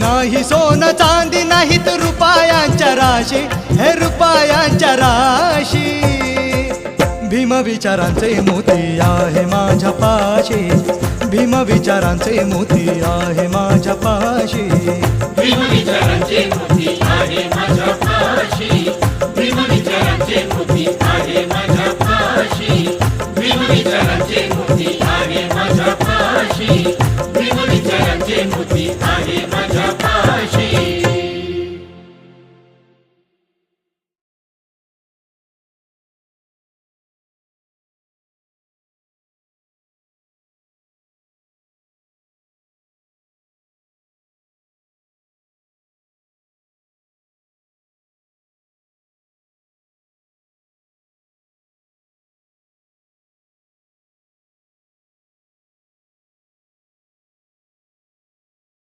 नाही सोनं चांदी नाहीत रुपयांच्या राशी, हे रुपयांच्या राशी. भीम विचारांचे मोती आहे माझ्या पाशी, भीम विचारांचे मोती आहे माझ्या पाशी. भीम विचारांचे मोती आहे माझ्या पाशी, भीम विचारांचे मोती आहे माझ्या पाशी, भीम विचारांचे मोती आहे माझ्या पाशी, भीम विचारांचे मोती आहे